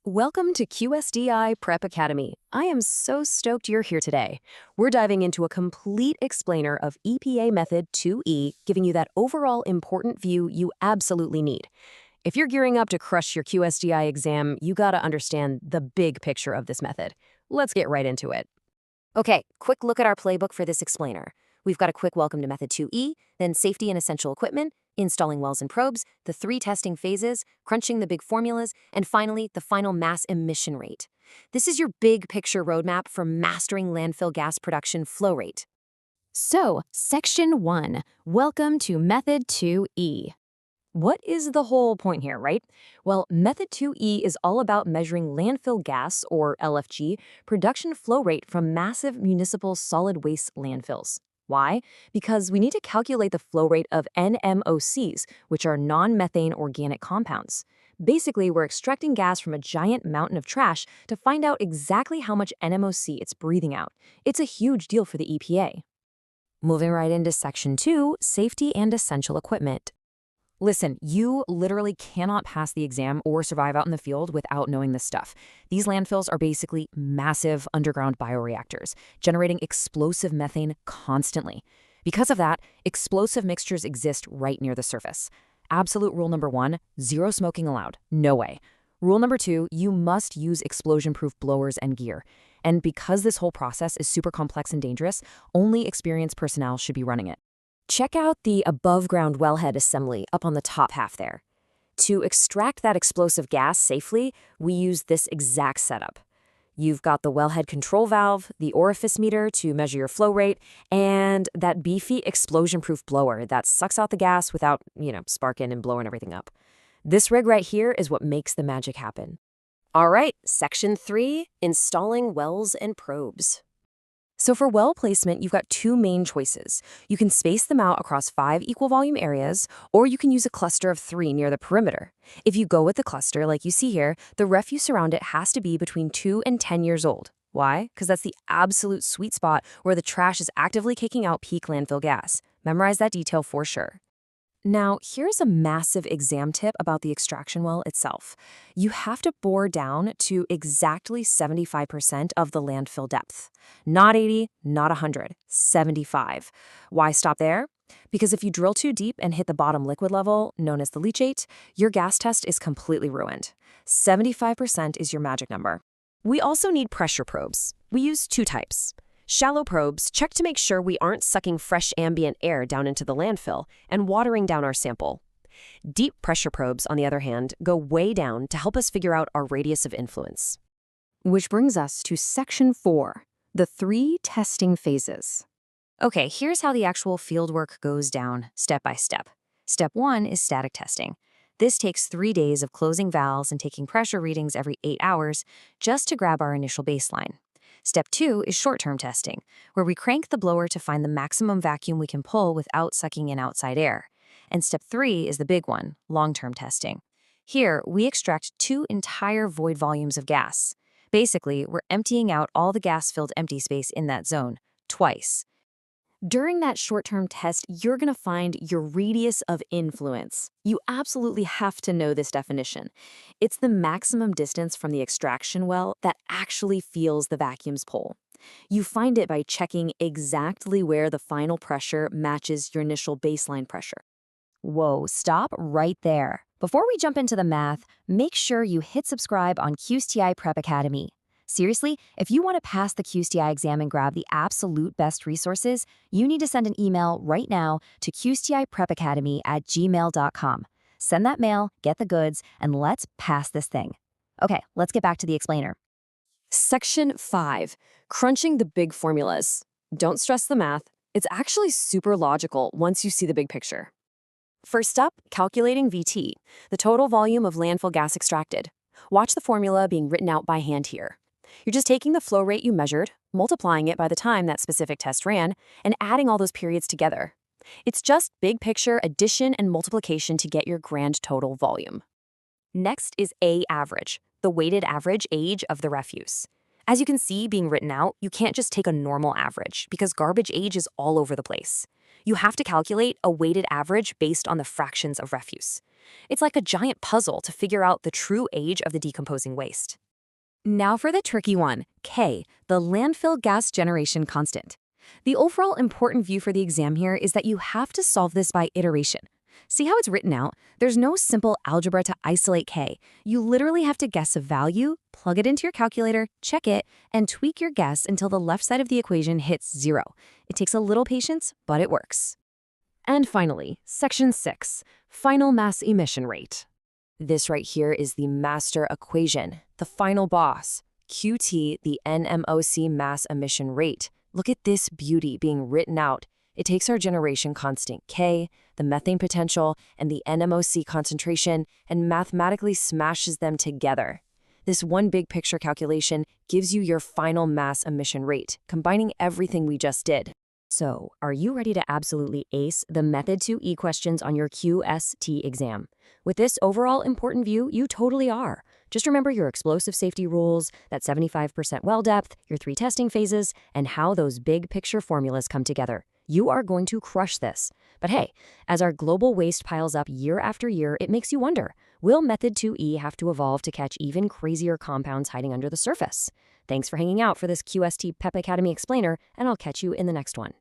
Welcome to QSDI Prep Academy. I am so stoked you're here today. We're diving into a complete explainer of EPA Method 2E, giving you that overall important view you absolutely need. If you're gearing up to crush your QSDI exam, you gotta understand the big picture of this method. Let's get right into it. Okay, quick look at our playbook for this explainer. We've got a quick welcome to Method 2E, then safety and essential equipment, installing wells and probes, the 3 testing phases, crunching the big formulas, and finally, the final mass emission rate. This is your big picture roadmap for mastering landfill gas production flow rate. So, Section 1, Welcome to Method 2E. What is the whole point here, right? Well, Method 2E is all about measuring landfill gas, or LFG, production flow rate from massive municipal solid waste landfills. Why? Because we need to calculate the flow rate of NMOCs, which are non-methane organic compounds. Basically, we're extracting gas from a giant mountain of trash to find out exactly how much NMOC it's breathing out. It's a huge deal for the EPA. Moving right into Section 2, Safety and Essential Equipment. Listen, you literally cannot pass the exam or survive out in the field without knowing this stuff. These landfills are basically massive underground bioreactors, generating explosive methane constantly. Because of that, explosive mixtures exist right near the surface. Absolute rule number 1, zero smoking allowed. No way. Rule number 2, you must use explosion-proof blowers and gear. And because this whole process is super complex and dangerous, only experienced personnel should be running it. Check out the above-ground wellhead assembly up on the top half there. To extract that explosive gas safely, we use this exact setup. You've got the wellhead control valve, the orifice meter to measure your flow rate, and that beefy explosion-proof blower that sucks out the gas without, sparking and blowing everything up. This rig right here is what makes the magic happen. All right, Section 3, Installing wells and probes. So for well placement, you've got 2 main choices. You can space them out across 5 equal volume areas, or you can use a cluster of 3 near the perimeter. If you go with the cluster, like you see here, the refuse around it has to be between 2 and 10 years old. Why? Because that's the absolute sweet spot where the trash is actively kicking out peak landfill gas. Memorize that detail for sure. Now, here's a massive exam tip about the extraction well itself. You have to bore down to exactly 75% of the landfill depth. Not 80, not 100, 75. Why stop there? Because if you drill too deep and hit the bottom liquid level, known as the leachate, your gas test is completely ruined. 75% is your magic number. We also need pressure probes. We use 2 types. Shallow probes check to make sure we aren't sucking fresh ambient air down into the landfill and watering down our sample. Deep pressure probes, on the other hand, go way down to help us figure out our radius of influence. Which brings us to Section 4, the 3 testing phases. Okay, here's how the actual fieldwork goes down, step by step. Step 1 is static testing. This takes 3 days of closing valves and taking pressure readings every 8 hours just to grab our initial baseline. Step 2 is short-term testing, where we crank the blower to find the maximum vacuum we can pull without sucking in outside air. And Step 3 is the big one, long-term testing. Here, we extract 2 entire void volumes of gas. Basically, we're emptying out all the gas-filled empty space in that zone, twice. During that short-term test, you're going to find your radius of influence. You absolutely have to know this definition. It's the maximum distance from the extraction well that actually feels the vacuum's pull. You find it by checking exactly where the final pressure matches your initial baseline pressure. Whoa, stop right there. Before we jump into the math, make sure you hit subscribe on QSTI Prep Academy. Seriously, if you want to pass the QSTI exam and grab the absolute best resources, you need to send an email right now to qstiprepacademy@gmail.com. Send that mail, get the goods, and let's pass this thing. Okay, let's get back to the explainer. Section 5, Crunching the big formulas. Don't stress the math. It's actually super logical once you see the big picture. First up, calculating VT, the total volume of landfill gas extracted. Watch the formula being written out by hand here. You're just taking the flow rate you measured, multiplying it by the time that specific test ran, and adding all those periods together. It's just big picture addition and multiplication to get your grand total volume. Next is A average, the weighted average age of the refuse. As you can see being written out, you can't just take a normal average because garbage age is all over the place. You have to calculate a weighted average based on the fractions of refuse. It's like a giant puzzle to figure out the true age of the decomposing waste. Now for the tricky one, K, the landfill gas generation constant. The overall important view for the exam here is that you have to solve this by iteration. See how it's written out? There's no simple algebra to isolate K. You literally have to guess a value, plug it into your calculator, check it, and tweak your guess until the left side of the equation hits 0. It takes a little patience, but it works. And finally, Section 6, Final Mass Emission Rate. This right here is the master equation, the final boss, QT, the NMOC mass emission rate. Look at this beauty being written out. It takes our generation constant K, the methane potential, and the NMOC concentration, and mathematically smashes them together. This one big picture calculation gives you your final mass emission rate, combining everything we just did. So, are you ready to absolutely ace the Method 2E questions on your QST exam? With this overall important view, you totally are. Just remember your explosive safety rules, that 75% well depth, your 3 testing phases, and how those big picture formulas come together. You are going to crush this. But hey, as our global waste piles up year after year, it makes you wonder, will Method 2E have to evolve to catch even crazier compounds hiding under the surface? Thanks for hanging out for this QST PEP Academy explainer, and I'll catch you in the next one.